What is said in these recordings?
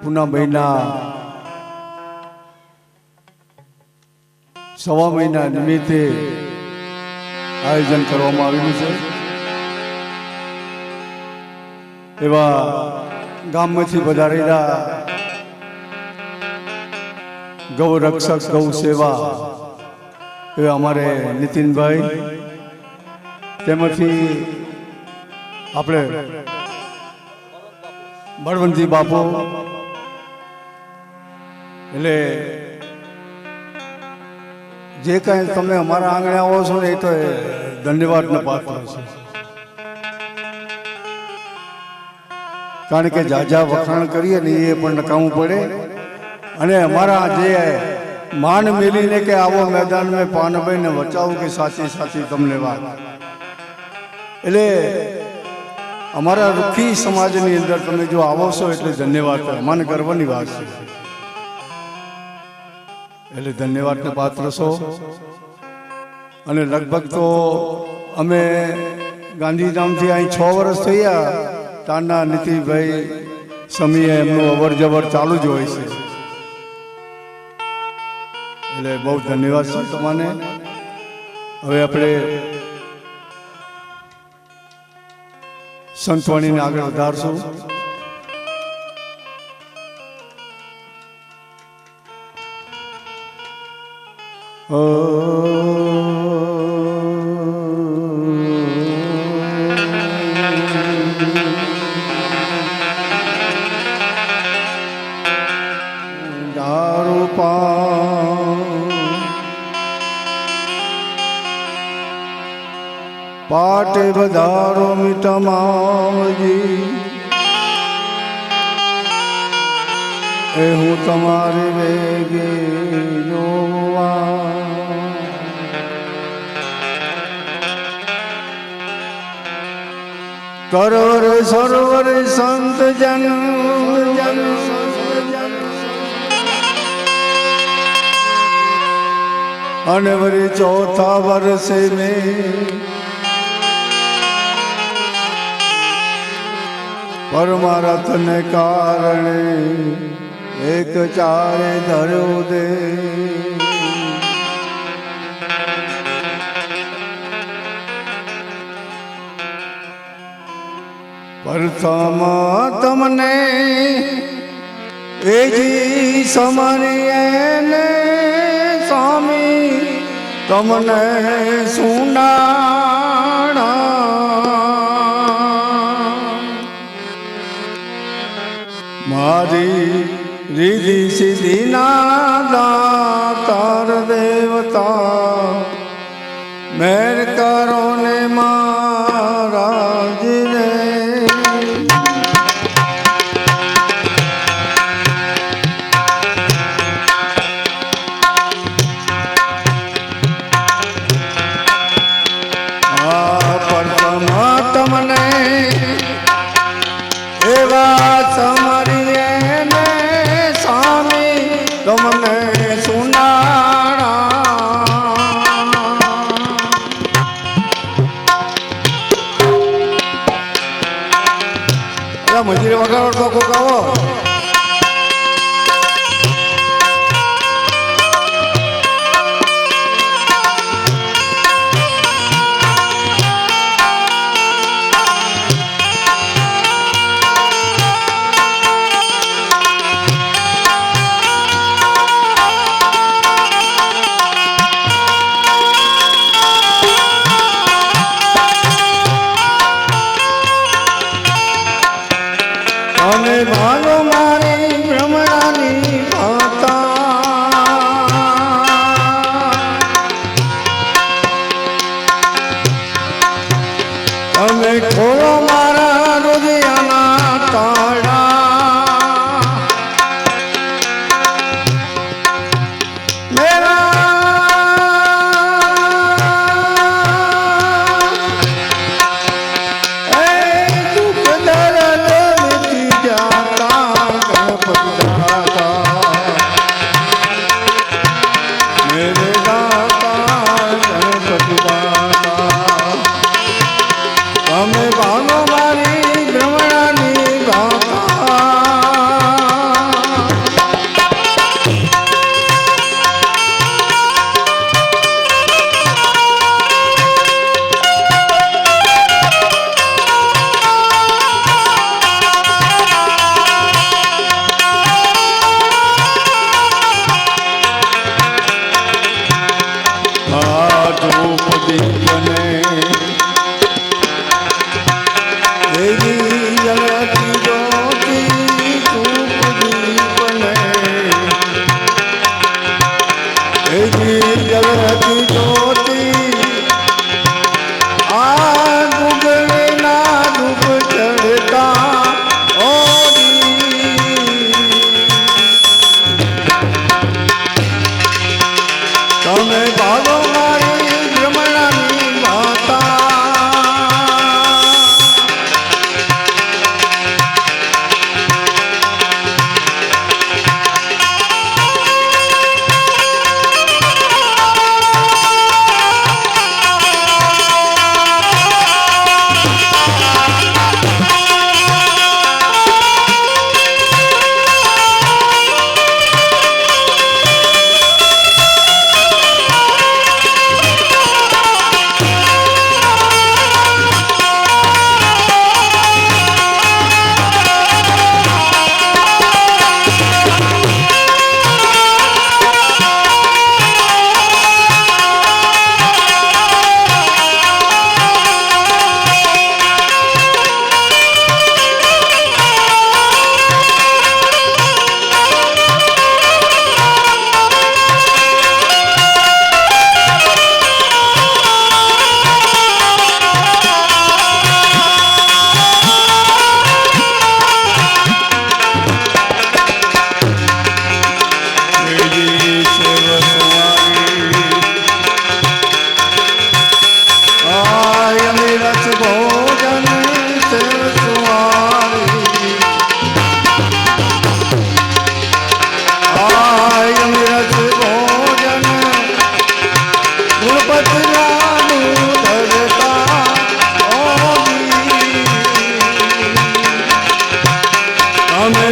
પૂના મહિના સવા મહિના નિમિત્તે આયોજન કરવામાં આવેલું છે. એવા ગામમાંથી પધારેલા ગૌ રક્ષક ગૌ સેવા એવા અમારે નીતિનભાઈ, તેમાંથી આપણે બળવંતજી બાપુ, એટલે જે કાંઈ તમે અમારા આંગણે આવો છો ને એ તો ધન્યવાદનો પાત્ર છે. કારણ કે જાજા વખાણ કરીએ ને એ પણ નકામું પડે. અને અમારા જે માન મેલીને કે આવો મેદાન મેં પાનભાઈ ને બચાવું કે સાચી સાચી તમને વાત, એટલે અમારા રૂખી સમાજની અંદર તમે જો આવો છો એટલે ધન્યવાદ, મને ગર્વની વાત છે. એટલે ધન્યવાદને પાત્ર છો. અને લગભગ તો અમે ગાંધીધામથી અહીં 6 વર્ષ થયા, તાના નીતિભાઈ સમીએ એમનું અવર જવર ચાલુ જ હોય છે. એટલે બહુ ધન્યવાદ છે તમને. હવે આપણે સંતવાણીને આગળ વધારશું. દારૂ પાટે વધારો મીઠામાવજી, એ હું તમારે વેગે જોવા. કરવર સરોવર સંત જન જન અને વરી ચોથા વર્ષે મેં પરમારથ ને કારણે એક ચારે ધર્યો દે. પ્રથમ તમને એજી સમરીએ સ્વામી તમને સુનાણા, મારી રીધિ સિદ્ધિ ના દાતાર દેવતા, મેર કરો ને મહારાજ રે. તમને એવા સમરીએ ને સ્વામી તમને સુનાણા. મંદિરે વગાડો તો કોક આવો. અને ભાલો મારી ભ્રમણાની ભાતા, તમે ખોલો મારા હૃદયના તાળા. મેરા દુઃખ દર્દ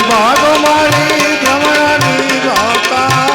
ભાગો મારી ભ્રમણાની ગાતા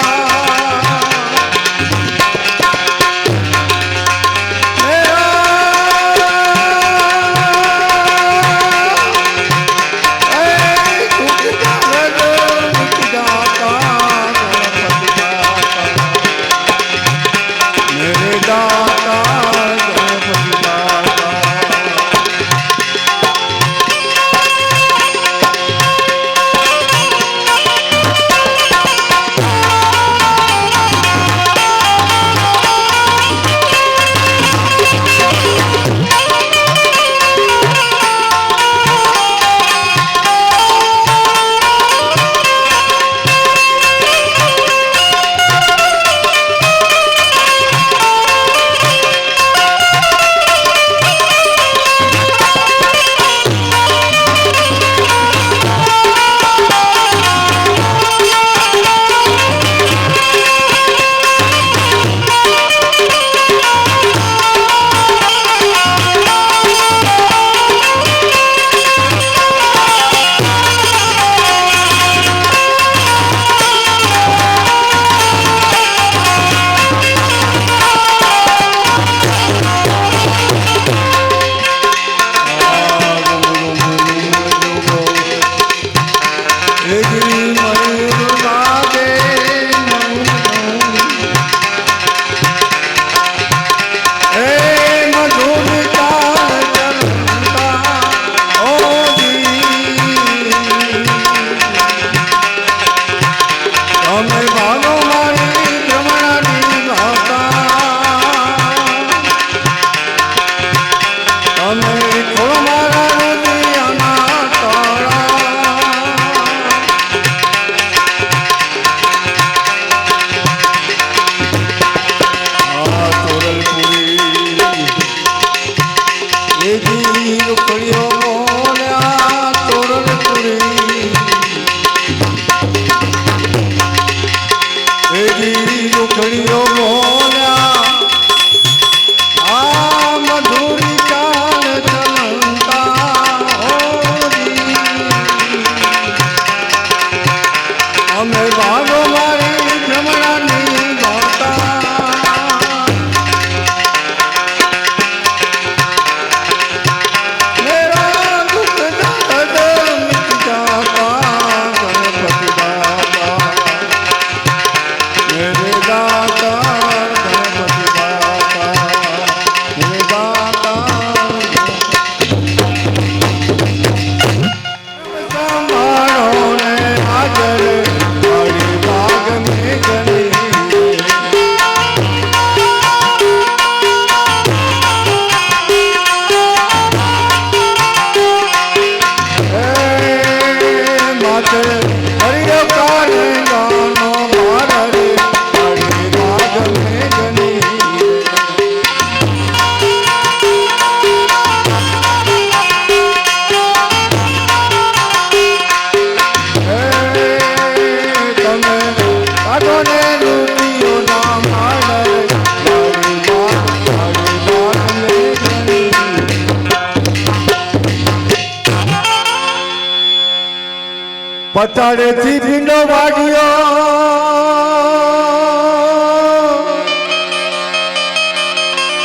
પતાડેથી ભીંડો વાગ્યો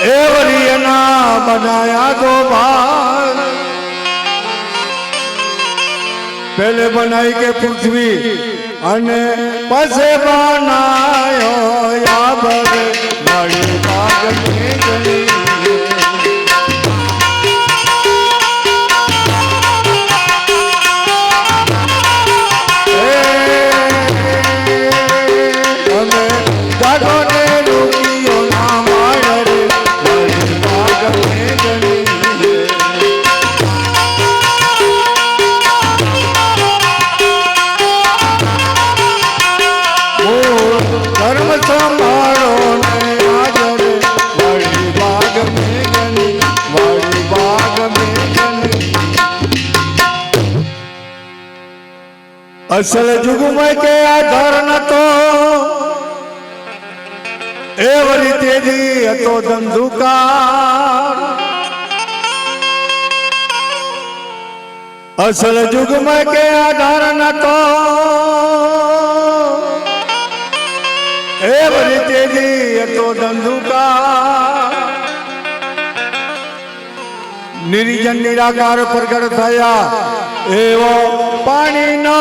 એવરીના બનાયા તો ભાગ પહેલે બનાવી કે પૃથ્વી અને પછી બનાયો યાબર મારી ભાગની ગણી અસલ જુગમાં કે આધાર નતો એવરી તેજી હતો ધંધુકાર असल युग में के आधार न तो ए बड़ी तेजी तो धंधुका निर्जन निराकार प्रकट थया एवो पानी न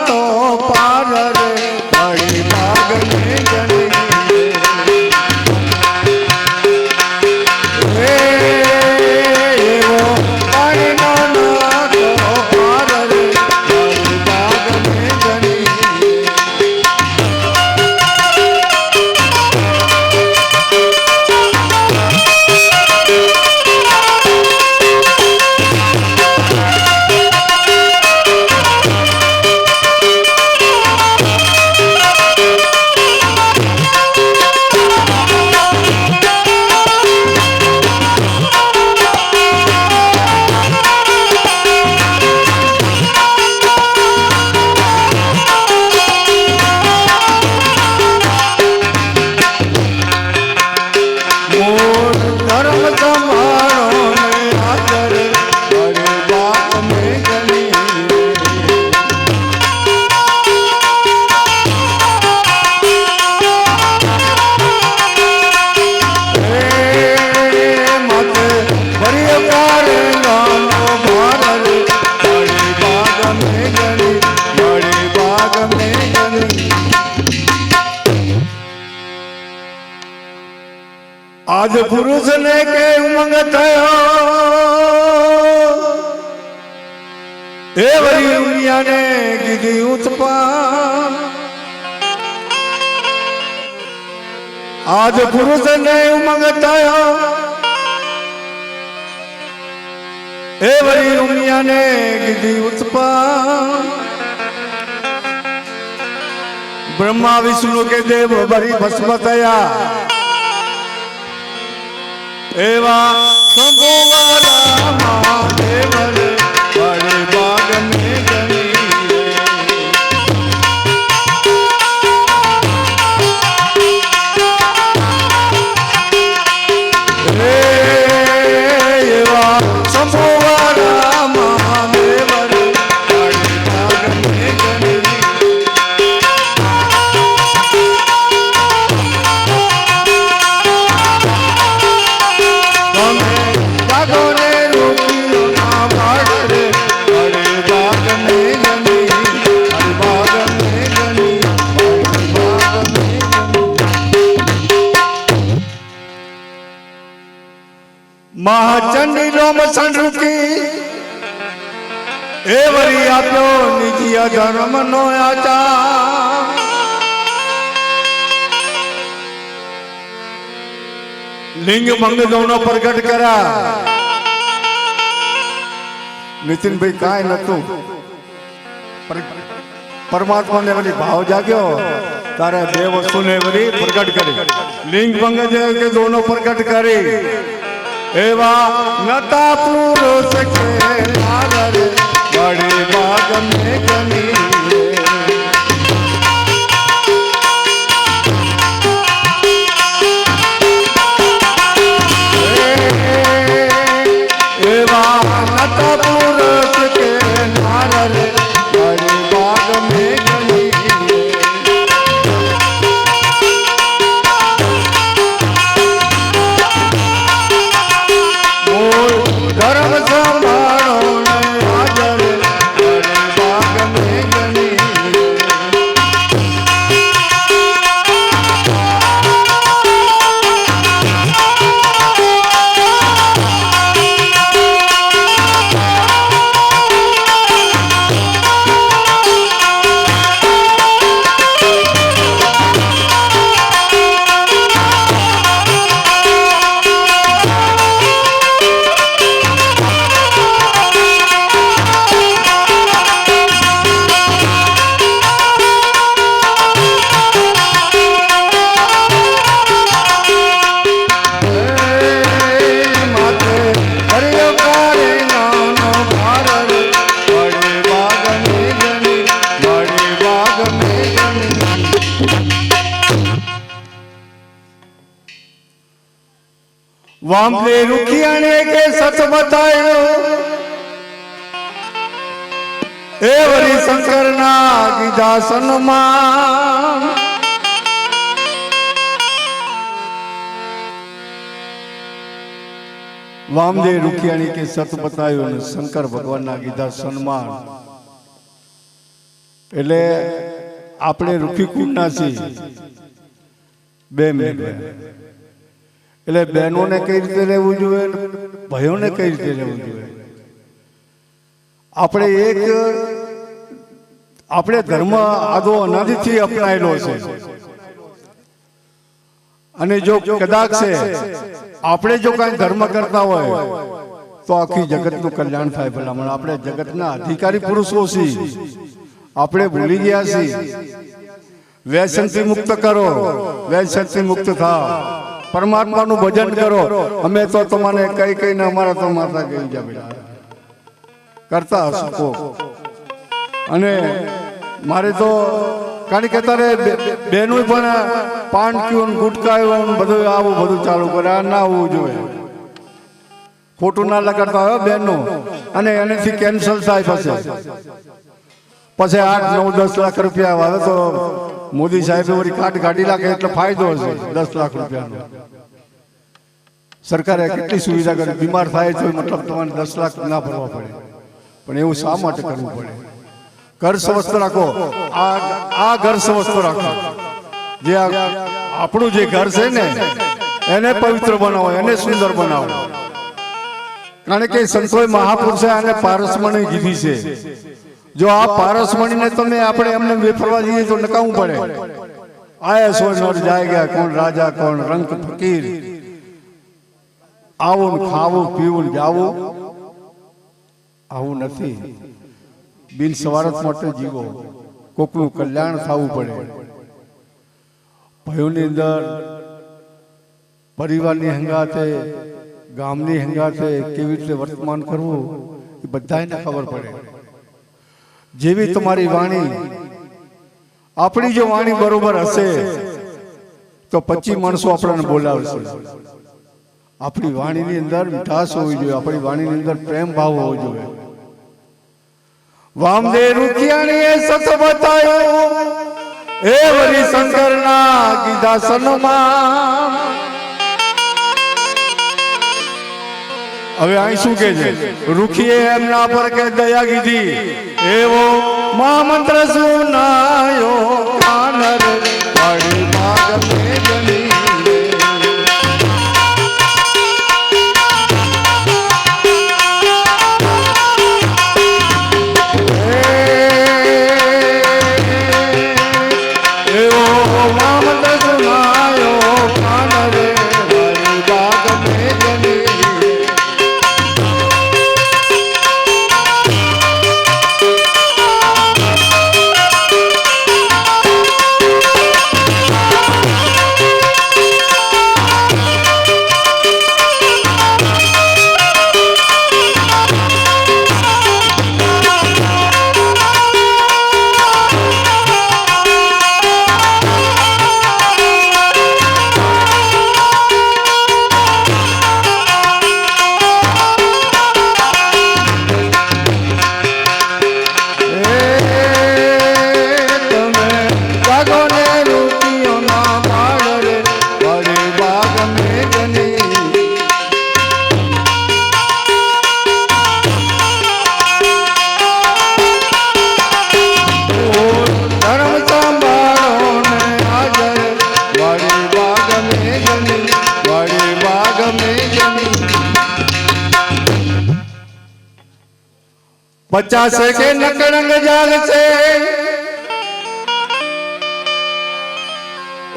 तो पार रे बड़ी भाग में जनी आज पुरुष ने के उमंग थयो ए वरी दुनिया ने कीधी उत्पान आज पुरुष ने उमंग थयो ए वरी दुनिया ने कीधी उत्पान ब्रह्मा विष्णु के देव भरी भस्म थया एवा शंभुवाला महादेव रे बड़े बाग में जनी रे एवा शंभुवाला महादेव रे बड़े बाग में जनी महाचंडी रोम संरुकी ए वरी आप्यो निजिया धर्म नो आचा लिंग मंग दोनों प्रकट करा नितिन भाई काय नतु परमात्मा ने वरी भाव जाग्यो तारे बे वस्तु ने वरी प्रकट करी लिंग मंग के दोनों प्रकट करे एवा नता पुरुष के नागर बड़े बाग में जनी एवा नता पुरुष के नागर बड़े बाग में जनी धर्म संभालो हाजर बड़े बाग में जनी वामले रुखियाने के सच बतायो એ વરી શંકરના કીધા સન્માન વામદેવ રૂખિયાણી કે સત બતાવ્યો ને શંકર ભગવાનના કીધા સન્માન એટલે આપણે રૂખી કુટના છીએ બે મિનિટ એટલે બહેનોને કઈ રીતે રહેવું જોઈએ ભાઈઓને કઈ રીતે રહેવું જોઈએ આપણે ધર્મ આદો અનાદિથી અપનાયેલો છે અને જો કદાચ છે આપણે જો કઈ ધર્મ કરતા હોય તો આખી જગતનું કલ્યાણ થાય ભલામણ આપણે જગતના અધિકારી પુરુષો છીએ આપણે ભૂલી ગયા છીએ વ્યસનથી મુક્ત કરો વ્યસનથી મુક્ત થાઓ પરમાત્માનું ભજન કરો અમે તો તમને કઈ કઈને અમારા તો માતા કહી જાય કરતા શકો અને મારે તો કારણ કે તારે બેનું પણ પાન પીવું ગુટકાયું બધું આવું બધું ચાલુ કરે આ ના આવવું જોઈએ ખોટું ના લગાડતા હોય બેનનું અને એનાથી કેન્સલ થાય પછી 8, 9, 10 લાખ રૂપિયા આવે તો મોદી સાહેબ વળી કાર્ડ કાઢી નાખે એટલે ફાયદો હશે 10 લાખ રૂપિયાનો સરકારે કેટલી સુવિધા કરી બીમાર થાય તો મતલબ તમારે 10 લાખ ના ભરવા પડે પણ એવું શા માટે કરવું પડે ઘર સ્વસ્થ રાખો આ ઘર સ્વસ્થ રાખો જે આપણું જે ઘર છે ને એને પવિત્ર બનાવો એને સુંદર બનાવો કારણ કે સંતોએ મહાપુરુષે આને પારસમણી કીધી છે જો આ પારસમણીને તમે આપણે એમને વેફરવા જઈએ તો નકામવું પડે આયા સોય નોર જાય ગયા કોણ રાજા કોણ રંક ફકીર આવું ખાવું પીવું જાવું આવું નથી બિન સ્વાર્થ માટે જીવો કોકનું કલ્યાણ થવું પડે ભાઈઓની અંદર પરિવારની હંગાતે ગામની હંગાતે કેવી રીતે વર્તમાન કરવું એ બધાને ખબર પડે જેવી તમારી વાણી આપણી જો વાણી બરોબર હશે તો 25 માણસો આપણને બોલાવશે આપણી વાણીની અંદર મીઠાશ હોવી જોઈએ આપણી વાણીની અંદર પ્રેમ ભાવ હોવો જોઈએ વામદેવ રૂખિયાણીએ સત બતાવ્યો એ વરી શંકરના કીધા સન્માન હવે અહીં શું કે છે રૂખીએ એમના પર કે દયા કીધી એવો મહામંત્ર સુનાયો કાનર વાળી માગ મે જની पचास के नकड़ंग जाग से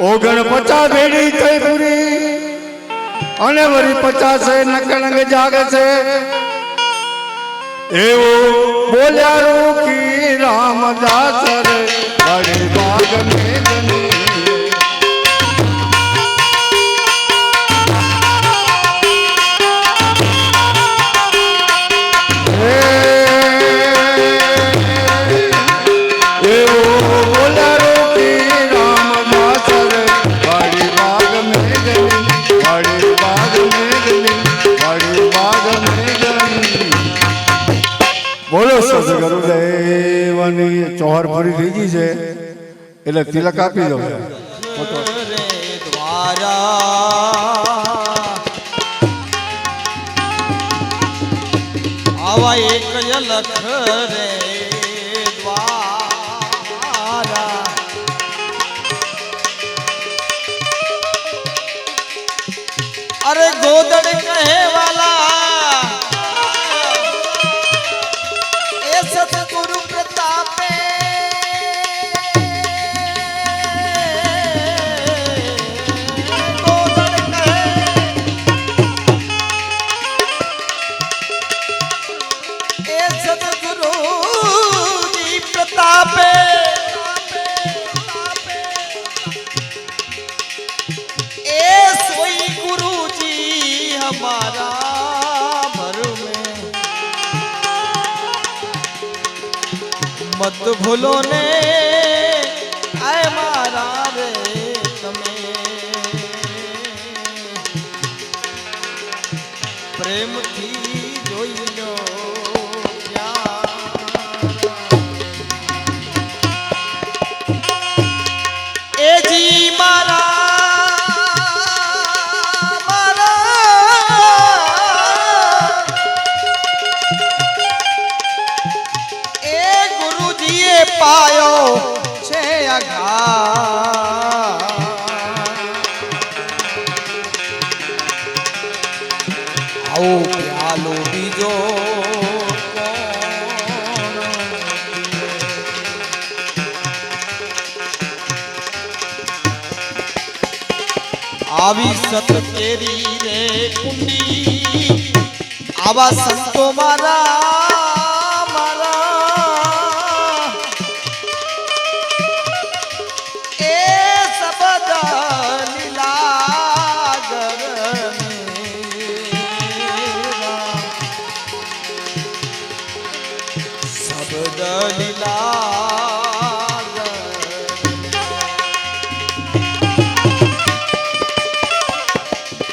ओगण 50 भेड़ी थई पूरी अने वरी 50 नकड़ंग जाग से एवो बोल्या रूखी रामदास रे बड़े बाग में जनी बोलो सदगुरुदेव મોડી થઈ ગઈ છે એટલે તિલક આપી દો ફોટો આવા એક લખ રે દ્વારા અરે ગોદડ કહેવાલા એ સતગુરુ પ્રતાપે ગોદડ કહે એ સતગુરુજી પ્રતાપે એ સોઈ गुरुजी हमारा भर में मत भूलो ने आए मारा रे तमे प्रेम थी जोई लो ए जी मारा પાયો છે આઘાત આવો પ્યાલો બીજો આવી સત કેરી રે કુંડી આવા સંતો મારા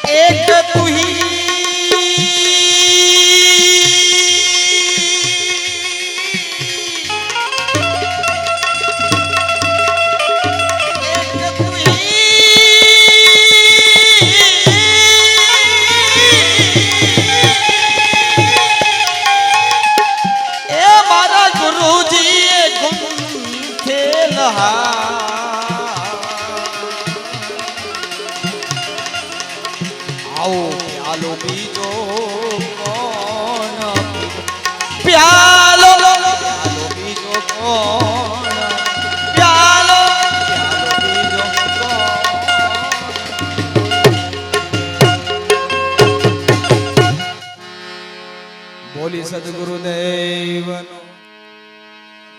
एक तू ही आओ प्यालो बीजो कौन प्यालो प्यालो बीजो कौन प्यालो प्यालो बीजो कौन बोली सद्गुरुदेव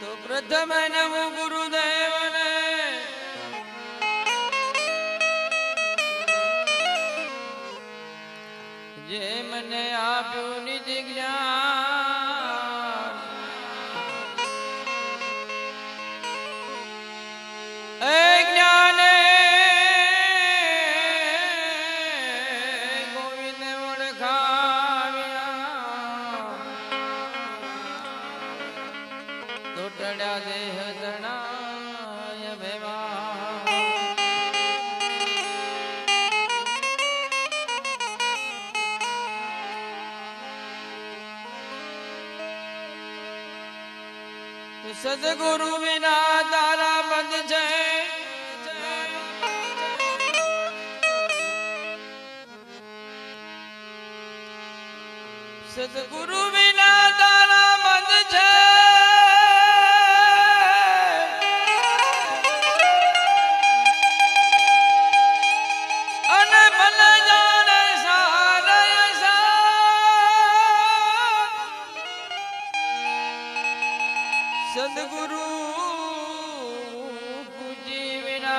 तो प्रथम नमो गुरुदेव ने जे मने आप्यो निज ज्ञान ए ज्ञान गोविंद ओळखाव्या तोटड्या देह जणाय भेवा सद्गुरु बिना तारा बंद है सद्गुरु बिना तारा बंद है अन मन जाने सारा ऐसा सद्गुरु जीवना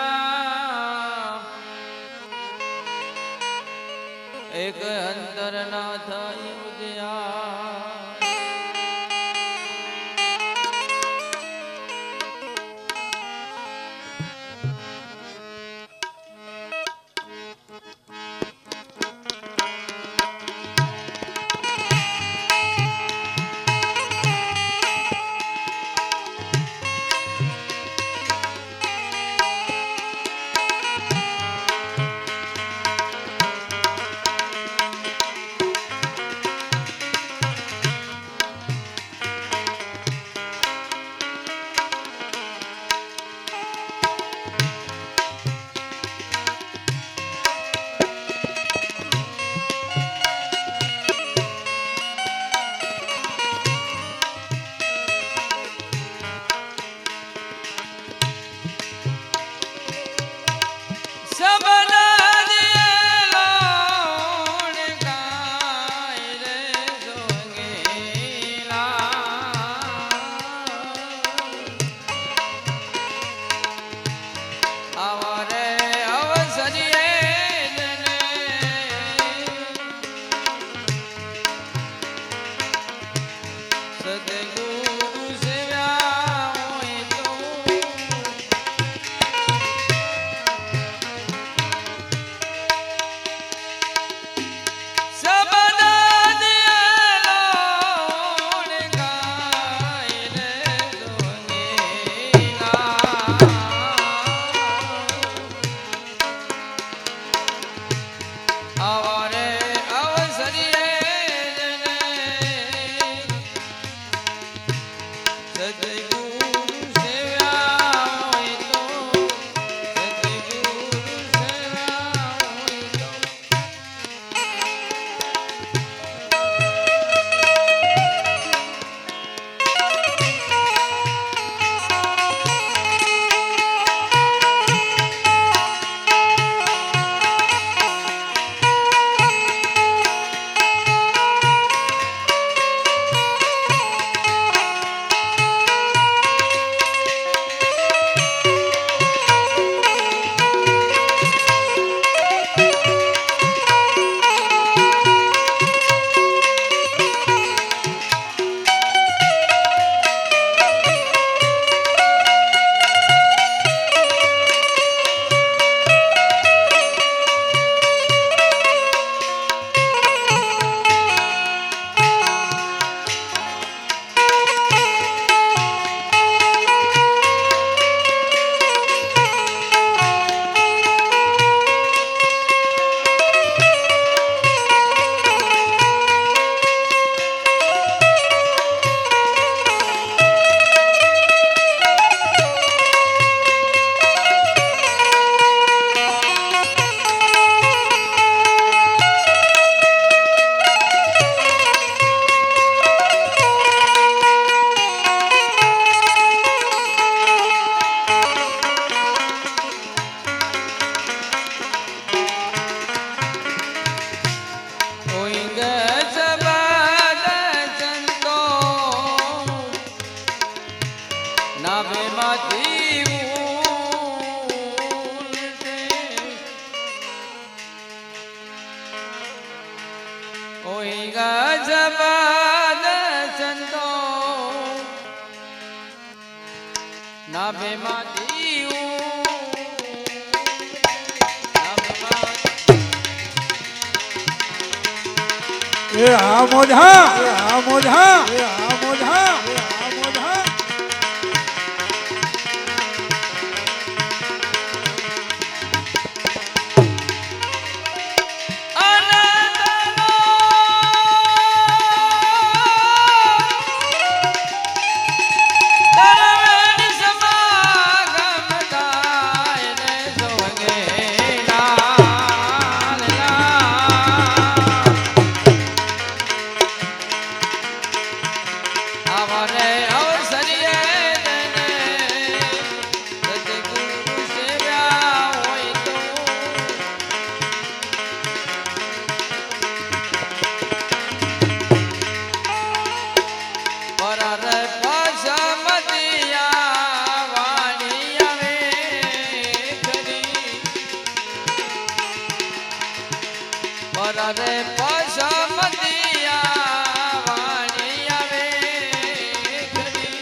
एक अंतर ना था युजया સબના દિયેલો ગાય રે જોગેલા આવરે અવસરીએ જને સદગુરુ સેવ્યા હોય તો સબના દિયેલો ગાય રે જોગેલા આવરે અવસરીએ જને સદગુરુ સેવ્યા હોય તો સદગુરુ સેવ્યા હોય તો એ આ મોજા એ આ મોજા એ આ મોજા એ આ મોજા રે પસમતિયા વાણી આવે ખરી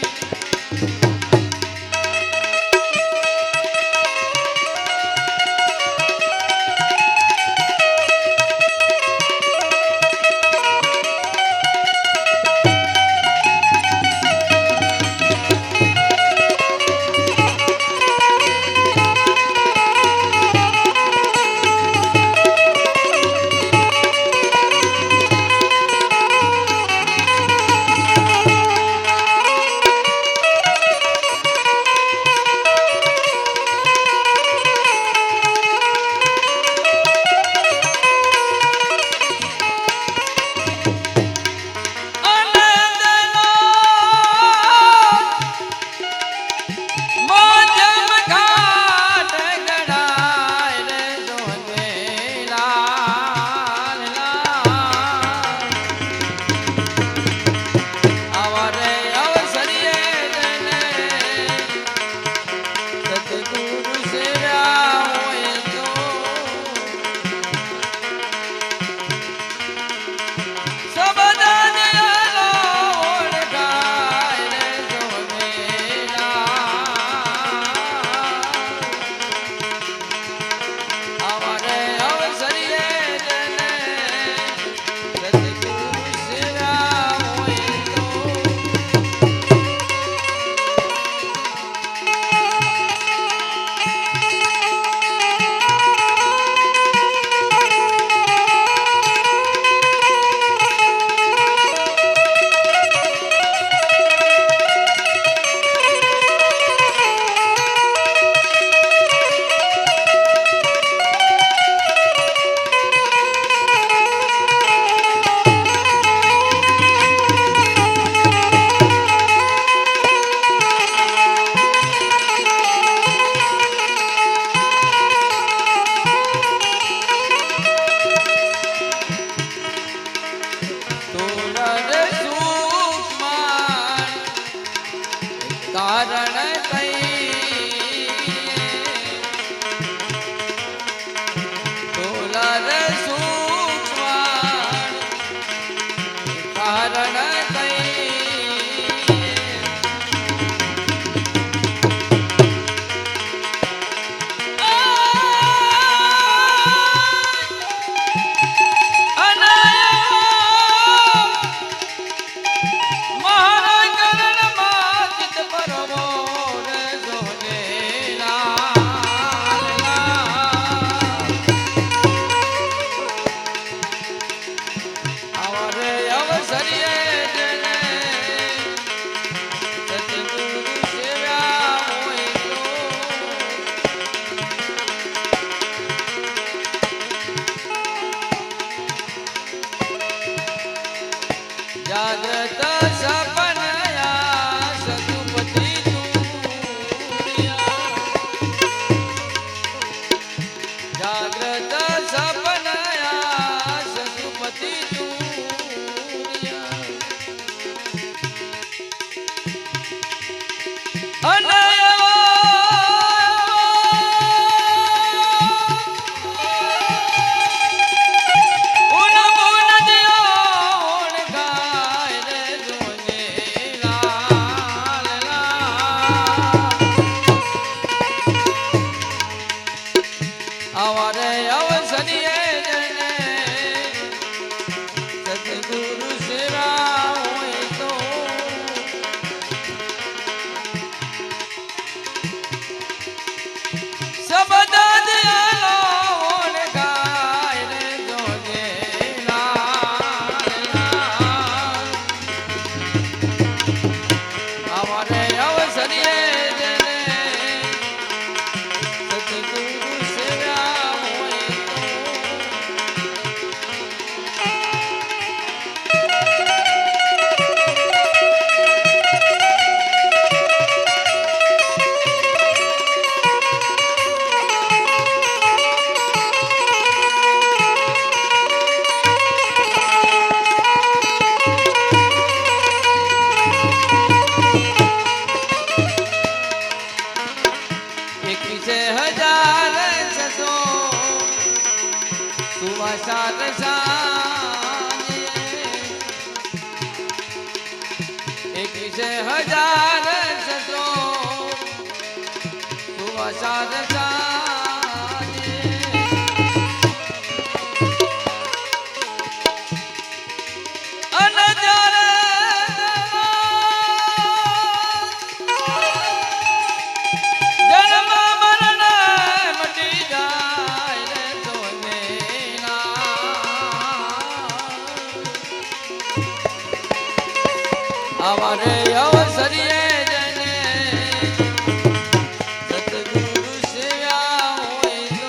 આવારે અવસરીએ જને સતગુરુ સેવા હોય તો શબ્દ દયાલો ઓળખાય રે જોજે આવારે અવસરીએ જને સતગુરુ સેવા હોય તો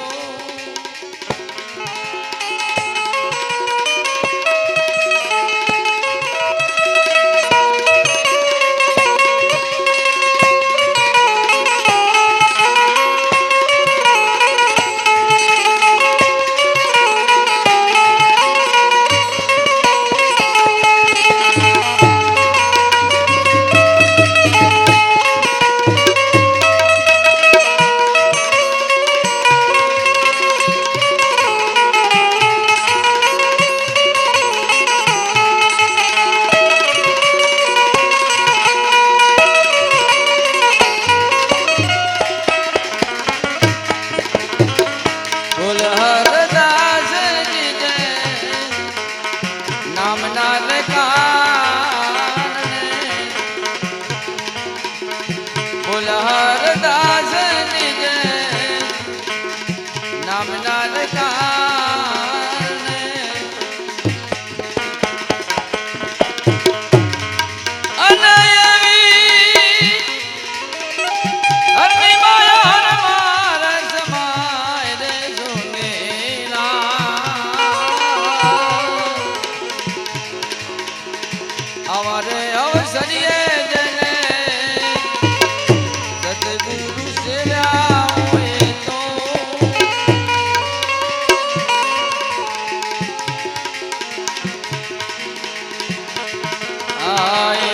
Thank you.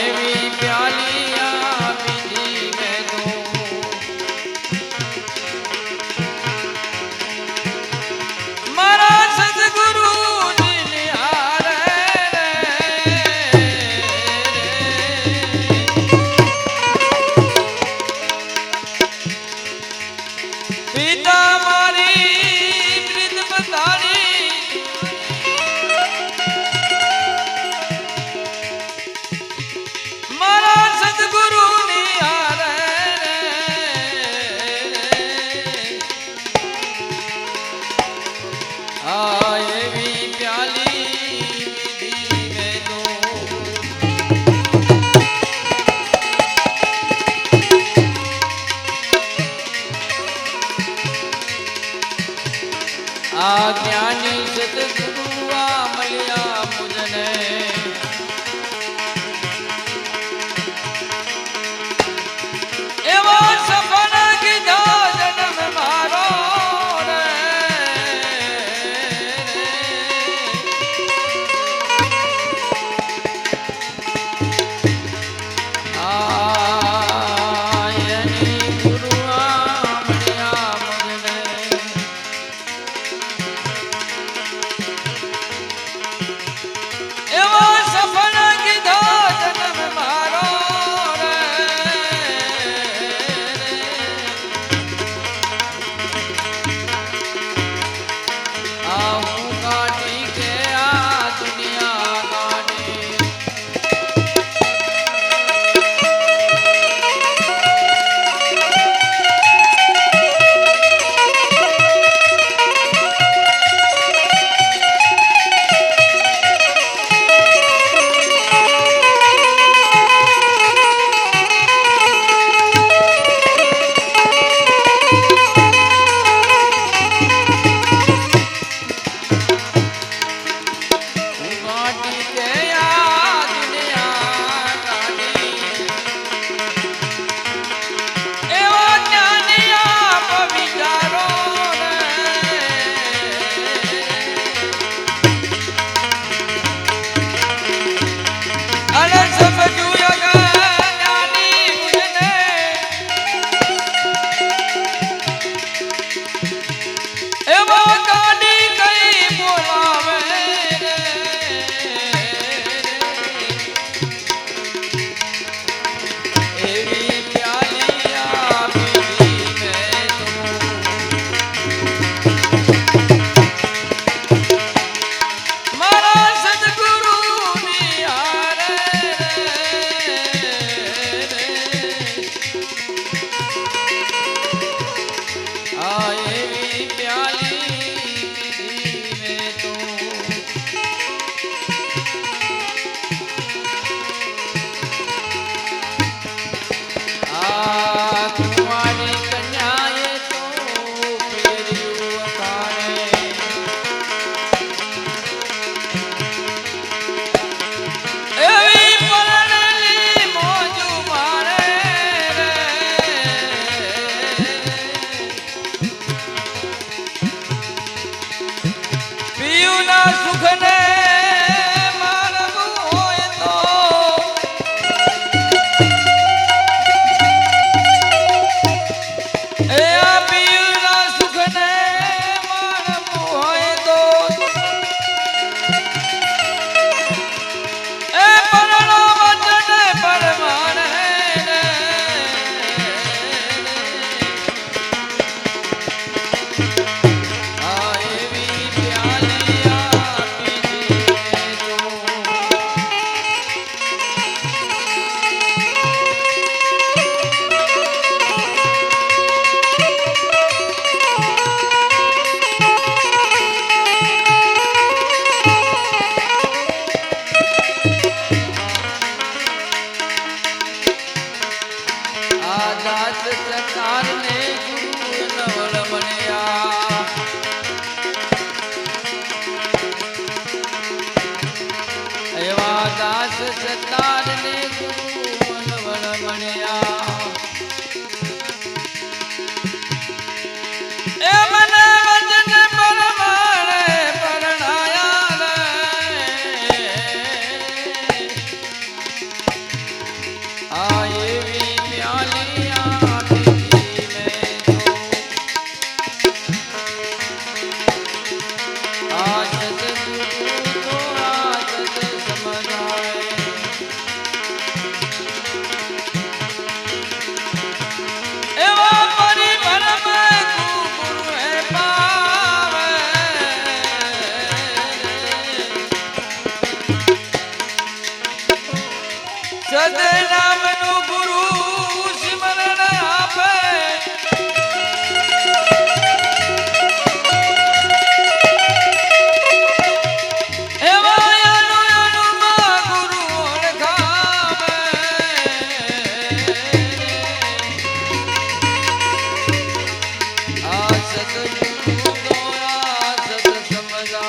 સતગુરુ દોયા સત સમજાય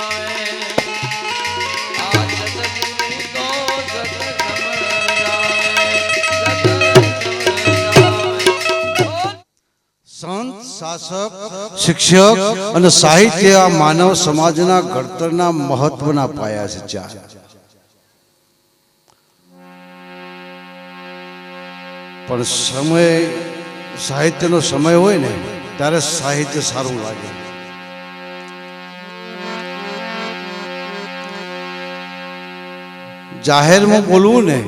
આ સતગુરુ તો સત સમજાય સંત શાસક શિક્ષક અને સાહિત્ય આ માનવ સમાજના ઘડતરના મહત્વના પાયા છે ચાર. પણ સમય સાહિત્યનો સમય હોય ને ત્યારે સાહિત્ય સારું લાગે. જાહેરમાં બોલવું ને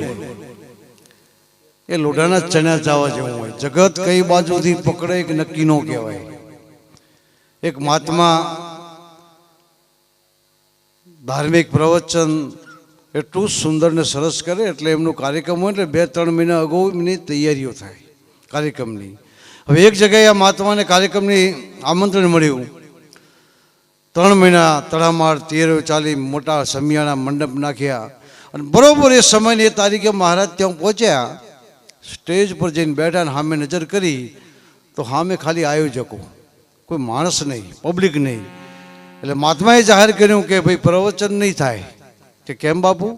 એ લોઢાના ચણા ચાવવા જેવું હોય. જગત કઈ બાજુથી પકડે કે નક્કી ન કહેવાય. એક મહાત્મા ધાર્મિક પ્રવચન એટલું સુંદર ને સરસ કરે એટલે એમનો કાર્યક્રમ હોય એટલે 2-3 મહિના અગાઉ એમની તૈયારીઓ થાય કાર્યક્રમની. હવે એક જગ્યાએ આ મહાત્માને કાર્યક્રમની આમંત્રણ મળ્યું. 3 મહિના તડામાર તેરો ચાલી મોટા સમિયાણા મંડપ નાખ્યા અને બરોબર એ સમયની એ તારીખે મહારાજ ત્યાં પહોંચ્યા. સ્ટેજ પર જઈને બેઠા ને સામે નજર કરી તો સામે ખાલી આયોજકો, કોઈ માણસ નહીં, પબ્લિક નહીં. એટલે મહાત્માએ જાહેર કર્યું કે ભાઈ પ્રવચન નહીં થાય. કે કેમ બાપુ?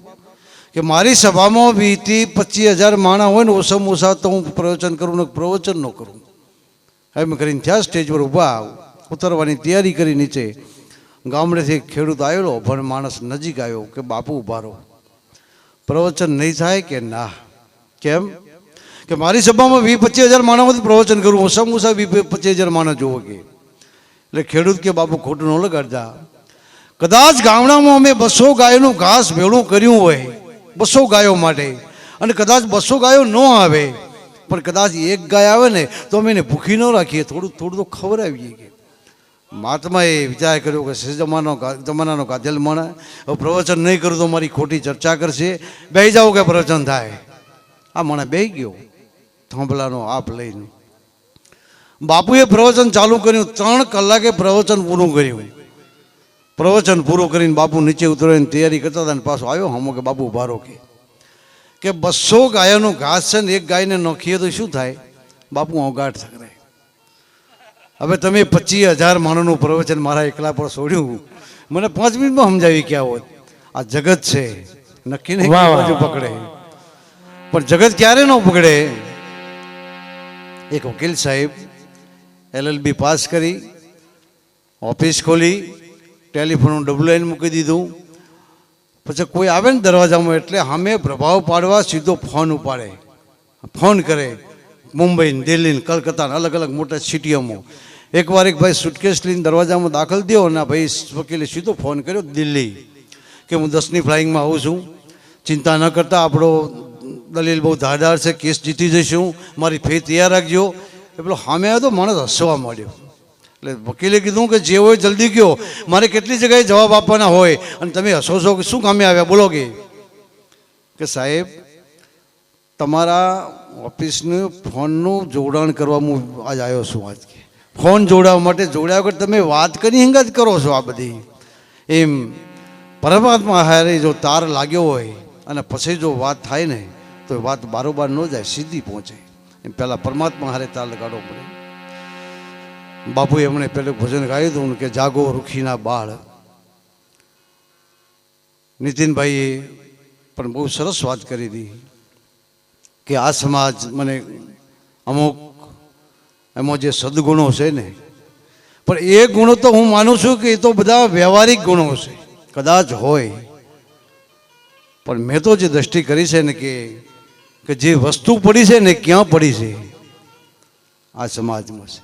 કે મારી સભામાં 20-25 હજાર માણસ હોય ને ઓછામાં ઓછા તો હું પ્રવચન કરું ને પ્રવચન ન કરું. એમ કરીને થયા સ્ટેજ પર ઊભા, ઉતરવાની તૈયારી કરી નીચે. ગામડેથી ખેડૂત આવેલો પણ માણસ નજીક આવ્યો કે બાપુ ઊભા રહો, પ્રવચન નહીં થાય કે ના. કેમ? કે મારી સભામાં 20-25 હજાર માણસમાંથી પ્રવચન કરું, ઓછામાં ઓછા 20-25 હજાર માણસ જોવો કે. એટલે ખેડૂત કે બાપુ ખોટું ન લગાડતા. કદાચ ગામડામાં અમે 200 ગાયોનું ઘાસ ભેળું કર્યું હોય 200 ગાયો માટે, અને કદાચ 200 ગાયો ન આવે પણ કદાચ એક ગાય આવે ને તો અમે એને ભૂખી ન રાખીએ, થોડું થોડું તો ખવડાવીએ કે. મહાત્માએ વિચાર કર્યો કે જમાનાનો ગાધેલ માણસ, હવે પ્રવચન નહીં કરું તો મારી ખોટી ચર્ચા કરશે, બેસી જાઓ કે પ્રવચન થાય. આ માણસ બેસી ગયો થાંભલાનો આપ લઈને. બાપુએ પ્રવચન ચાલુ કર્યું. 3 કલાકે પ્રવચન પૂરું કર્યું. પ્રવચન પૂરું કરીને બાપુ નીચે ઉતરીને તૈયારી કરતા હતા ને પાછો આવ્યો હમો કે બાપુ ઉભા રહો કે 200 ગાયોનું ઘાસ છે ને એક ગાયને નોખીએ તો શું થાય? બાપુ ઓગાટ થકરાય. હવે તમે 25,000 માણસનું પ્રવચન મારા એકલા પર છોડ્યું, મને 5 મિનિટમાં સમજાવી ક્યાં હોત. આ જગત છે, નક્કી નહીં બાજુ પકડે. પણ જગત ક્યારે ન પકડે? એક વકીલ સાહેબ LLB પાસ કરી, ઓફિસ ખોલી, ટેલિફોનનું ડબલ લાઈન મૂકી દીધું. પછી કોઈ આવે ને દરવાજામાં એટલે સામે પ્રભાવ પાડવા સીધો ફોન ઉપાડે, ફોન કરે. મુંબઈ, દિલ્હી, કલકત્તા અલગ અલગ મોટા સિટીઓમાં. એકવાર એક ભાઈ સુટકેસ લઈને દરવાજામાં દાખલ થયો અને ભાઈ વકીલે સીધો ફોન કર્યો દિલ્હી કે હું 10ની ફ્લાઇંગમાં આવું છું, ચિંતા ન કરતા, આપણો દલીલ બહુ ધારદાર છે, કેસ જીતી જઈશું, મારી ફી તૈયાર રાખજો. એ પેલો સામે આવ્યો તો માણસ હસવા માંડ્યો. એટલે વકીલે કીધું કે જે હોય જલ્દી કહો, મારે કેટલી જગ્યાએ જવાબ આપવાના હોય અને તમે હસો છો કે શું કામે આવ્યા બોલો. કે સાહેબ તમારા ઓફિસનું ફોનનું જોડાણ કરવા હું આજ આવ્યો છું. આજ ફોન જોડાવા માટે, જોડ્યા વગર તમે વાત કરી હિંગ જ કરો છો આ બધી. એમ પરમાત્મા હારે જો તાર લાગ્યો હોય અને પછી જો વાત થાય ને તો વાત બારોબાર ન જાય, સીધી પહોંચે. એમ પહેલાં પરમાત્મા હારે તાર લગાડવો પડે. બાપુએ એમણે પહેલું ભજન ગાયું હતું કે જાગો રૂખીના બાળ. નીતિનભાઈએ પણ બહુ સરસ વાત કરી હતી કે આ સમાજ મને અમુક એમાં જે સદગુણો છે ને, પણ એ ગુણો તો હું માનું છું કે એ તો બધા વ્યવહારિક ગુણો છે, કદાચ હોય. પણ મેં તો જે દ્રષ્ટિ કરી છે ને કે જે વસ્તુ પડી છે ને ક્યાં પડી છે? આ સમાજમાં છે.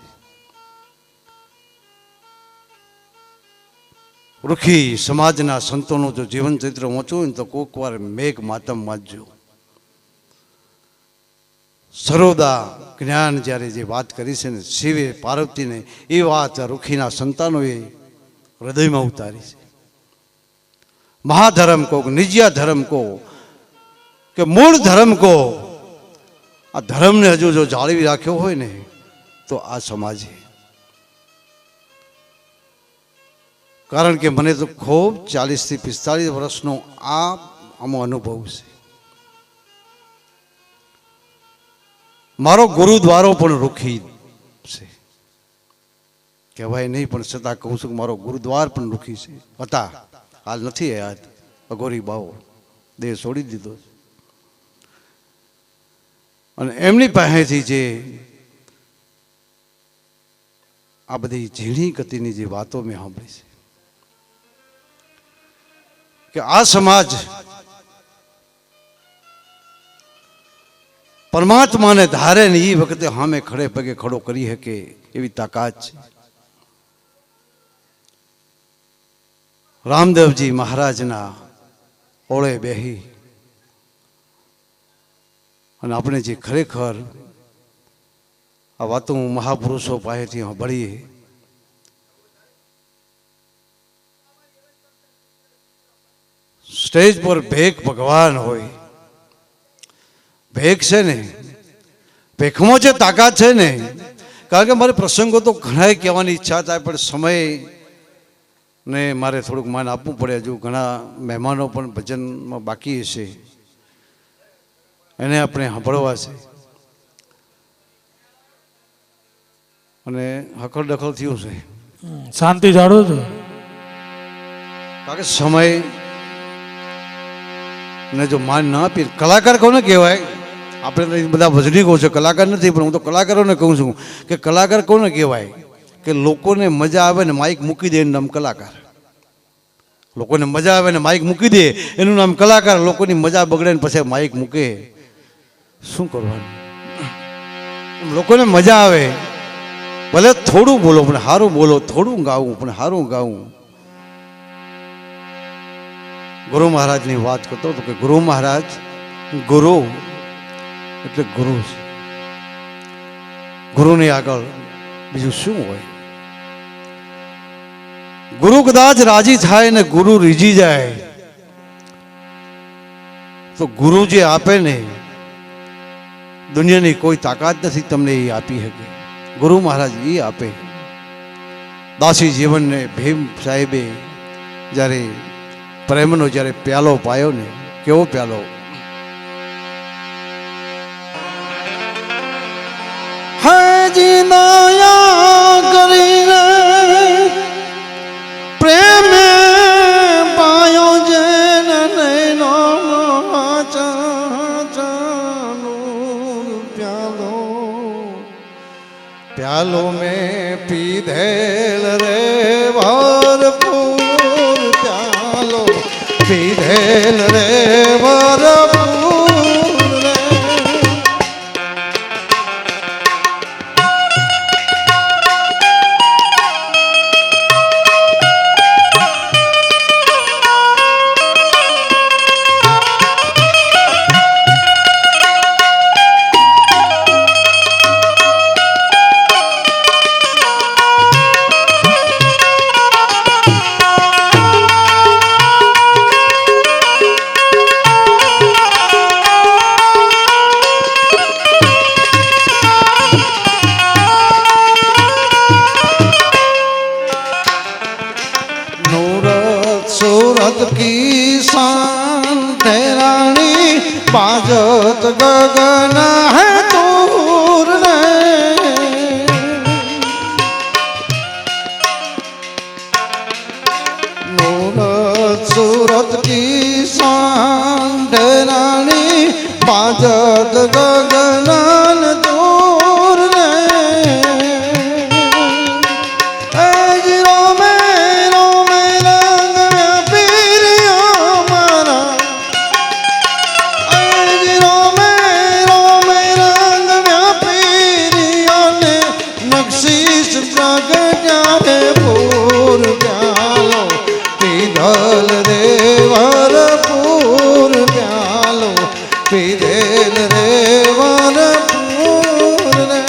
રૂખી સમાજના સંતોનું જો જીવન ચરિત્ર વાંચવું હોય ને તો કોઈક વાર મેઘ માતમ વાંચજો. સરોદા જ્ઞાન જ્યારે જે વાત કરી છે ને શિવે પાર્વતીને, એ વાત રૂખીના સંતાનોએ હૃદયમાં ઉતારી છે. મહાધર્મ કહો, નિજ્યા ધર્મ કહો કે મૂળ ધર્મ કહો, આ ધર્મને હજુ જો જાળવી રાખ્યો હોય ને તો આ સમાજે. કારણ કે મને તો ખૂબ 40 થી 45 વર્ષનો આમાં અનુભવ છે. મારો ગુરુદ્વારો પણ રૂખી છે. કહેવાય નહીં, પણ છતાં કહું છું કે મારો ગુરુદ્વાર પણ દુઃખી છે હતા, હાલ નથી યાદ. અઘોરી બાવો દેહ છોડી દીધો છે. અને એમની પાસેથી જે આ બધી ઝીણી ગતિની જે વાતો મેં સાંભળી છે કે આ સમાજ પરમાત્માને ધારે ને એ વખતે સામે ખડે પગે ખડો કરી શકે એવી તાકાત છે. રામદેવજી મહારાજના ઓળે બેહી અને આપણે જે ખરેખર આ વાતો મહાપુરુષો પાસેથી સાંભળીએ, સ્ટેજ પર ભેખ ભગવાન હોય. ભેખ છે ને, ભેખમાં જે તાકાત છે ને, કારણ કે મારે પ્રસંગો તો ઘણા કહેવાની ઈચ્છા થાય, પણ સમય ને મારે થોડુંક માન આપવું પડે. હજુ ઘણા મહેમાનો પણ ભજનમાં બાકી હશે, એને આપણે સાંભળવા છે. અને હકલ દખલ થયું છે, શાંતિ જાળવો છો. કારણ કે સમય ને જો માન ના આપીએ, કલાકાર કોને કહેવાય? આપણે બધા ભજનીકો છે, કલાકાર નથી, પણ હું તો કલાકારોને કહું છું કે કલાકાર કોને કહેવાય? કે લોકોને મજા આવે ને માઇક મૂકી દે એનું નામ કલાકાર. લોકોને મજા આવે ને માઇક મૂકી દે એનું નામ કલાકાર. લોકોની મજા બગડે ને પછી માઇક મૂકે, શું કરવાનું? લોકોને મજા આવે, ભલે થોડું બોલો પણ સારું બોલો, થોડું ગાવું પણ સારું ગાવું. ગુરુ મહારાજની વાત કરતો હતો કે ગુરુ મહારાજ, ગુરુ એટલે ગુરુ છે. ગુરુની આગળ બીજું શું હોય? ગુરુ કદાચ રાજી થાય ને ગુરુ રીઝી જાય તો ગુરુ જે આપે ને, દુનિયાની કોઈ તાકાત નથી તમને એ આપી શકે. ગુરુ મહારાજ એ આપે. દાસી જીવનને ભીમ સાહેબે જ્યારે પ્રેમનો જ્યારે પ્યાલો પાયો ને, કેવો પ્યાલો! હાજી દયા કરીને પ્રેમ પાયો જેને નૈનો પ્યાલો પ્યાલો મેં પીધેલ રે ભરપૂર, પ્યાલો પીધેલ રે ભરપૂર રે. बाजत गगन है दूर ने, नूरत सूरत की सांडरानी बाजत गगन दूर ने. પીધેલ રે વરપૂર રે.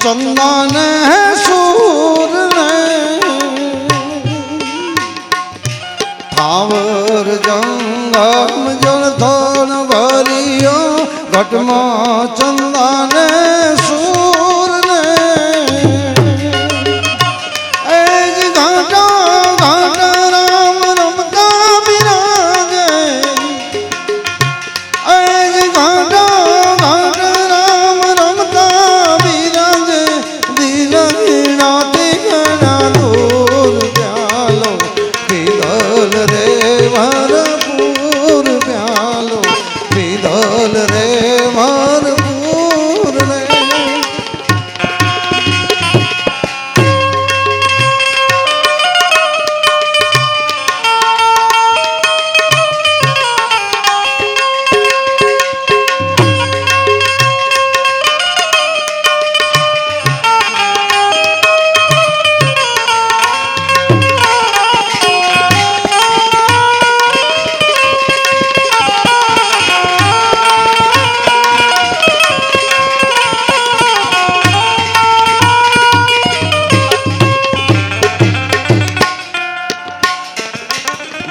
ચંદન સૂર ને થાવર જંગમ જળ ધન ભરિયો ઘટમાં ચંદન સૂર ને એજ ઘાટા ઘાટા રામ રમતા બિરાજે એજ ઘાટા ઘાટા રામ રમતા બિરાજે દિલગીણાથી ઘણા દૂર પ્યાલો પીધલ રે ભરપૂર પ્યાલો પીધલ રે ભરપૂર રે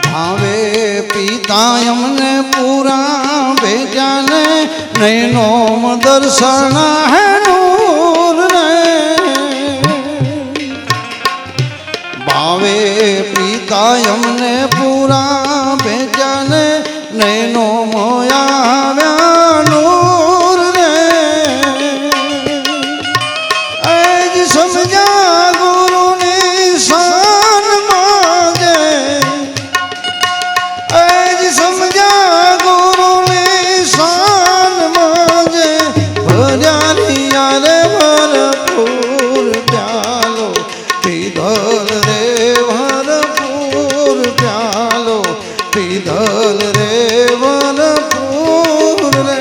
ભાવે પિતા અમને પૂરા ભેજાને નૈનો દર્શન હે નૂર રે ભાવે પિતા અમને પૂરા ભેજાને નૈનો મોયા નૂર રે એજ સમજા ગુરુની શાન માગે એજ સમજા ગુરુની શાન માગે ભર્યાની યારે ભરપૂર પ્યાલો પીધલ રે ભરપૂર પ્યાલો પીધલ રે ભરપૂર રે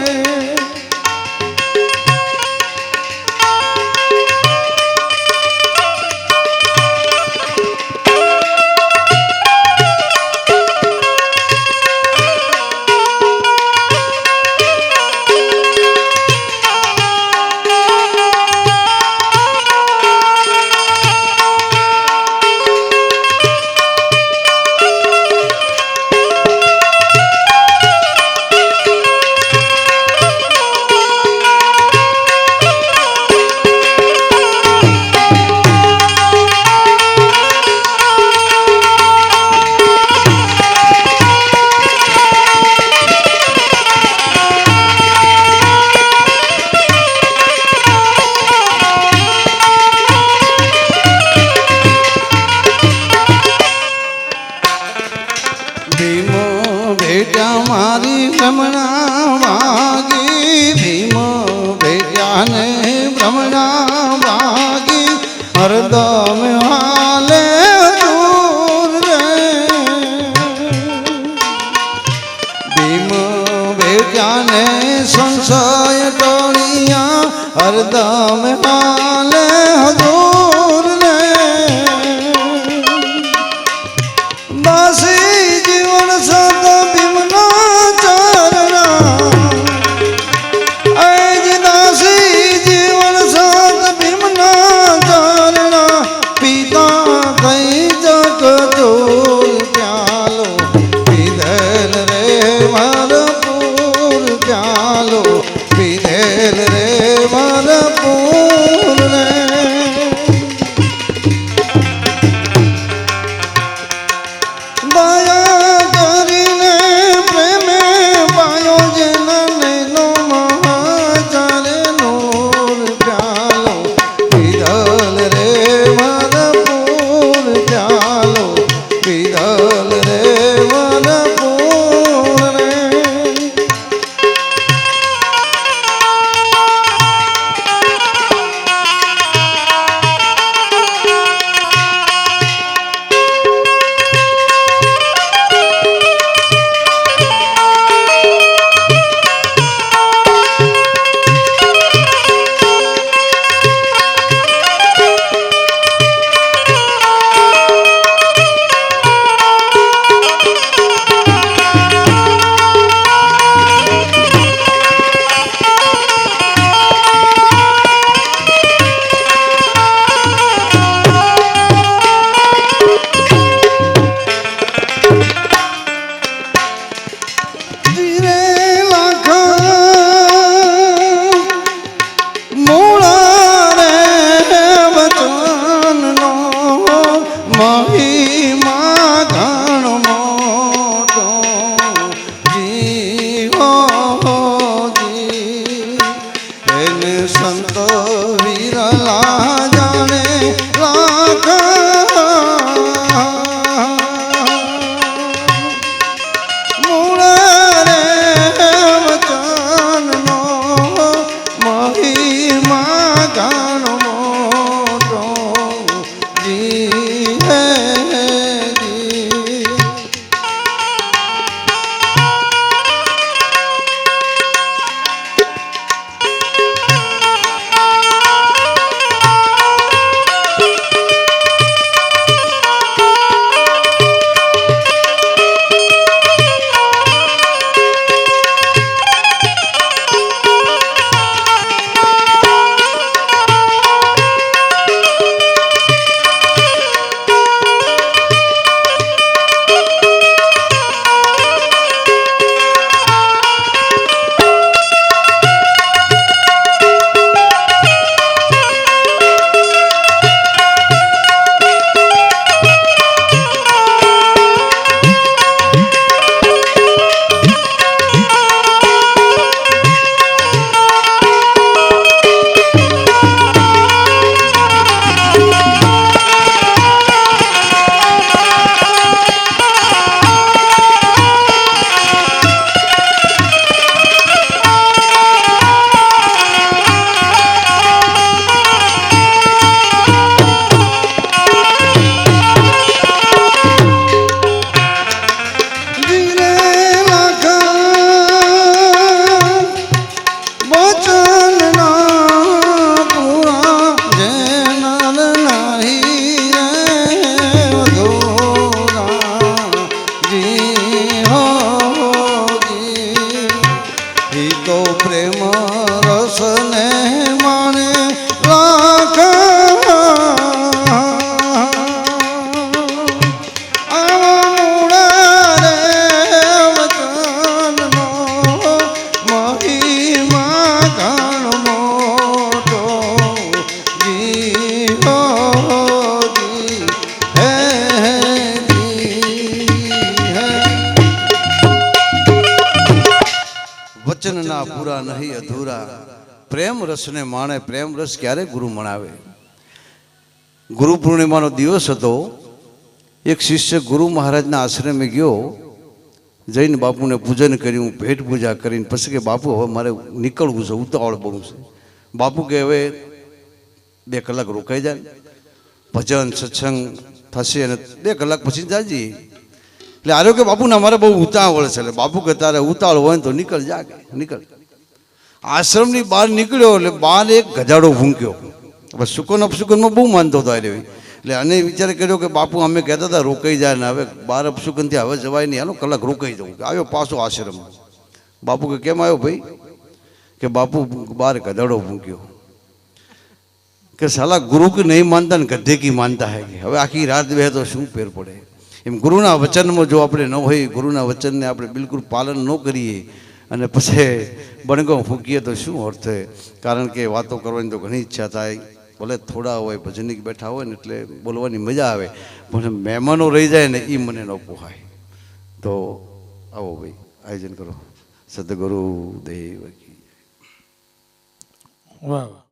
ભીમો ભેટ્યા મારી ભ્રમણા વાગી ભીમો ભેટ્યા ને ભ્રમણા વાગી હરદમ હાલે દૂર રે ભીમો ભેટ્યા ને સંશય ટોળિયા હરદમ હાલે દૂર રે દાસી જીવન સત ભીમના ચરણા એજ દાસી જીવન સત ભીમના ચરણા પિતા કઈ જગ જોર પ્યાલો પીધેલ રે ભરપૂર પ્યાલો પીધેલ રે ભરપૂર રે મહિમા ઘણ મોટો જીવો જી એને સંત વિરલા જાણે રાખા મૂળ રે વચનનો મહિમા ઘણ મોટો જી હે જી તો પ્રેમ રસને માણે રાખા મૂળ રે વચનનો મહિમા ઘણ મોટો જીવો જી હે જી હે વચનના પૂરા નહીં અધૂરા પ્રેમ રસને માણે પ્રેમ રસ ક્યારે ગુરુ મણાવે ગુરુ પૂર્ણિમાનો દિવસ હતો એક શિષ્ય ગુરુ મહારાજના આશ્રમે ગયો જઈને બાપુને પૂજન કર્યું ભેટ પૂજા કરીને પછી કે બાપુ હવે મારે નીકળવું છે ઉતાવળ બહુ છે બાપુ કે હવે 2 કલાક રોકાઈ જાય ભજન સત્સંગ થશે અને 2 કલાક પછી જાજી એટલે આરોગ્ય બાપુના મારે બહુ ઉતાવળ છે એટલે બાપુ કે તારે ઉતાવળ હોય ને તો નીકળ જાગે નીકળ આશ્રમની બહાર નીકળ્યો એટલે બહાર એક ગજાડો ભૂંક્યો હવે સુકન અપસુકનમાં બહુ માનતો હતો એટલે આને વિચાર કર્યો કે બાપુ અમે કહેતા હતા રોકાઈ જાય ને હવે 12 અપસુકનથી હવે જવાય નહીં હાલો કલાક રોકાઈ જવું આવ્યો પાછો આશ્રમ બાપુ કે કેમ આવ્યો ભાઈ કે બાપુ બહાર ગજાડો ભૂંક્યો કે સાલા ગુરુ કે નહીં માનતા ને ગધે કી માનતા હે કે હવે આખી રાત બે તો શું ફેર પડે એમ ગુરુના વચનમાં જો આપણે ન હોય ગુરુના વચનને આપણે બિલકુલ પાલન ન કરીએ અને પછી બણગો ફૂંકીએ તો શું અર્થ કારણ કે વાતો કરવાની તો ઘણી ઈચ્છા થાય ભલે થોડા હોય ભજનિક બેઠા હોય ને એટલે બોલવાની મજા આવે પણ મહેમાનો રહી જાય ને એ મને ન પોહાય તો આવો ભાઈ આયોજન કરો સદગુરુ દેવ કી વાહ વાહ